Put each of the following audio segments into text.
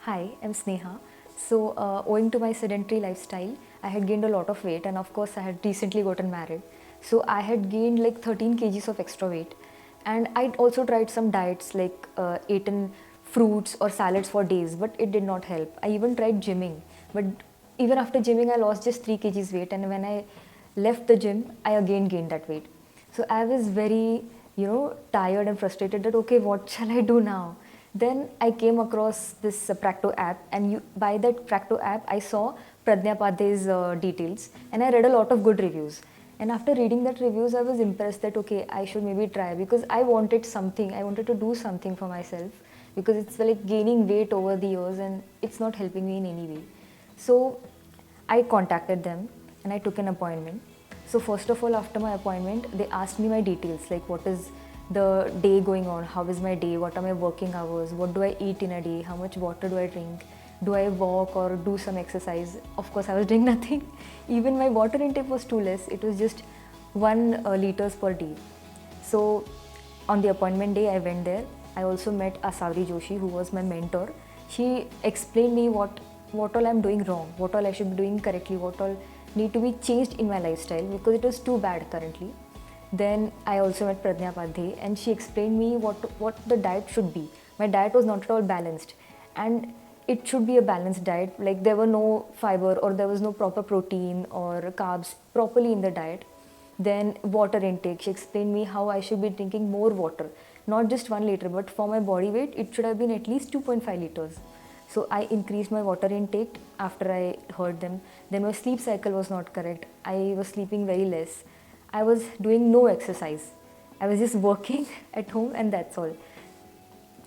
Hi, I'm Sneha. Owing to my sedentary lifestyle, I had gained a lot of weight, and of course, I had recently gotten married. So, I had gained like 13 kgs of extra weight, and I'd also tried some diets like eaten fruits or salads for days, but it did not help. I even tried gymming, but even after gymming, I lost just 3 kgs weight, and when I left the gym, I again gained that weight. So I was very, tired and frustrated that, okay, what shall I do now? Then I came across this Practo app, and by that Practo app, I saw Pradnya Padhe's details, and I read a lot of good reviews. And after reading that reviews, I was impressed that, okay, I should maybe try, because I wanted something, I wanted to do something for myself, because it's like gaining weight over the years and it's not helping me in any way. So I contacted them and I took an appointment. So first of all, after my appointment, they asked me my details, like what is the day going on, how is my day, what are my working hours, what do I eat in a day, how much water do I drink, do I walk or do some exercise. Of course, I was doing nothing. Even my water intake was too less. It was just 1 liters per day. So on the appointment day, I went there. I also met Asavri Joshi, who was my mentor. She explained me what all I'm doing wrong, what all I should be doing correctly, what all need to be changed in my lifestyle, because it was too bad currently. Then I also met Pradnya Padhe, and she explained me what the diet should be. My diet was not at all balanced, and it should be a balanced diet. Like there were no fiber or there was no proper protein or carbs properly in the diet. Then water intake. She explained me how I should be drinking more water, not just 1 liter, but for my body weight, it should have been at least 2.5 liters. So I increased my water intake after I heard them. Then my sleep cycle was not correct. I was sleeping very less. I was doing no exercise. I was just working at home and that's all.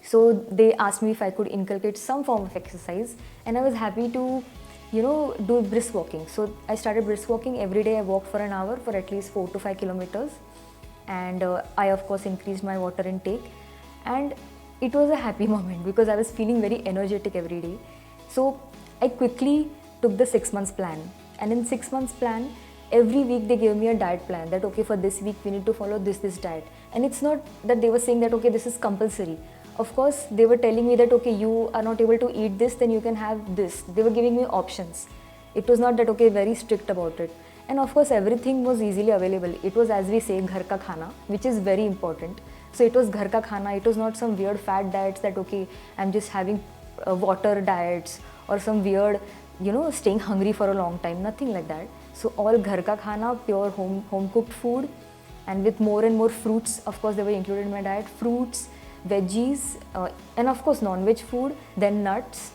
So they asked me if I could inculcate some form of exercise, and I was happy to, do brisk walking. So I started brisk walking. Every day I walked for an hour for at least 4 to 5 kilometers. And I of course increased my water intake, and it was a happy moment because I was feeling very energetic every day. So I quickly took the 6 months plan, and in 6 months plan, every week they gave me a diet plan that, okay, for this week we need to follow this diet. And it's not that they were saying that, okay, this is compulsory. Of course, they were telling me that, okay, you are not able to eat this, then you can have this. They were giving me options. It was not that, okay, very strict about it. And of course, everything was easily available. It was, as we say, ghar ka khana, which is very important. So it was ghar ka khana. It was not some weird fad diets that, okay, I'm just having water diets or some weird, staying hungry for a long time. Nothing like that. So all ghar ka khana, pure home cooked food, and with more and more fruits. Of course, they were included in my diet. Fruits, veggies, and of course non-veg food, then nuts.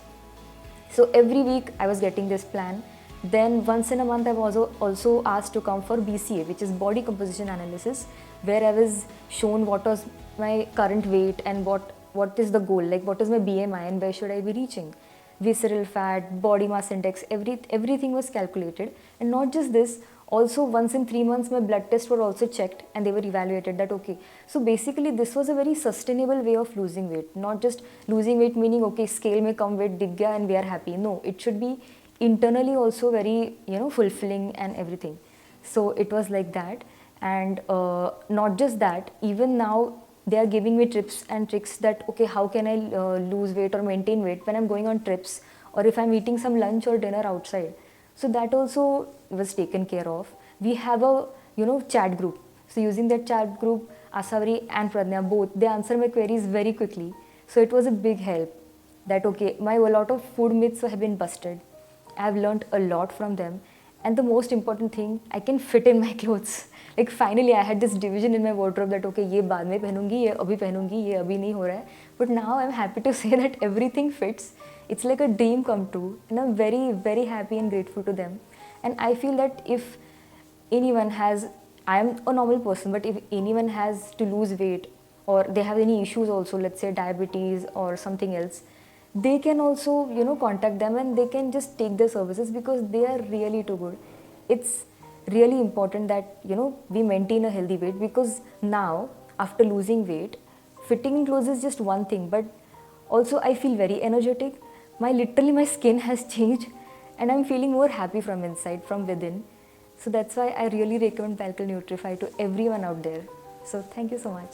So every week I was getting this plan. Then once in a month I was also asked to come for BCA, which is body composition analysis, where I was shown what was my current weight and what is the goal, like what is my BMI and where should I be reaching. Visceral fat, body mass index, everything was calculated. And not just this, also once in 3 months my blood tests were also checked and they were evaluated that, okay, so basically this was a very sustainable way of losing weight, not just losing weight meaning, okay, scale mein kam weight dig gaya and we are happy. No, it should be internally also very, fulfilling and everything. So it was like that. And not just that, even now they are giving me tips and tricks that, okay, how can I lose weight or maintain weight when I'm going on trips, or if I'm eating some lunch or dinner outside. So that also was taken care of. We have a, chat group. So using that chat group, Asavri and Pradnya both, they answer my queries very quickly. So it was a big help that, okay, a lot of food myths have been busted. I have learned a lot from them. And the most important thing, I can fit in my clothes. Like finally I had this division in my wardrobe that, okay, ये बाद में पहनूंगी, ये अभी पहनूंगी, ये अभी नहीं हो रहा है. But now I'm happy to say that everything fits. It's like a dream come true, and I'm very, very happy and grateful to them. And I feel that if anyone has, I am a normal person, but if anyone has to lose weight or they have any issues also, let's say diabetes or something else, they can also, contact them and they can just take their services because they are really too good. It's really important that, we maintain a healthy weight, because now after losing weight, fitting in clothes is just one thing, but also I feel very energetic. Literally my skin has changed and I'm feeling more happy from inside, from within. So that's why I really recommend Balcal Nutrefy to everyone out there. So thank you so much.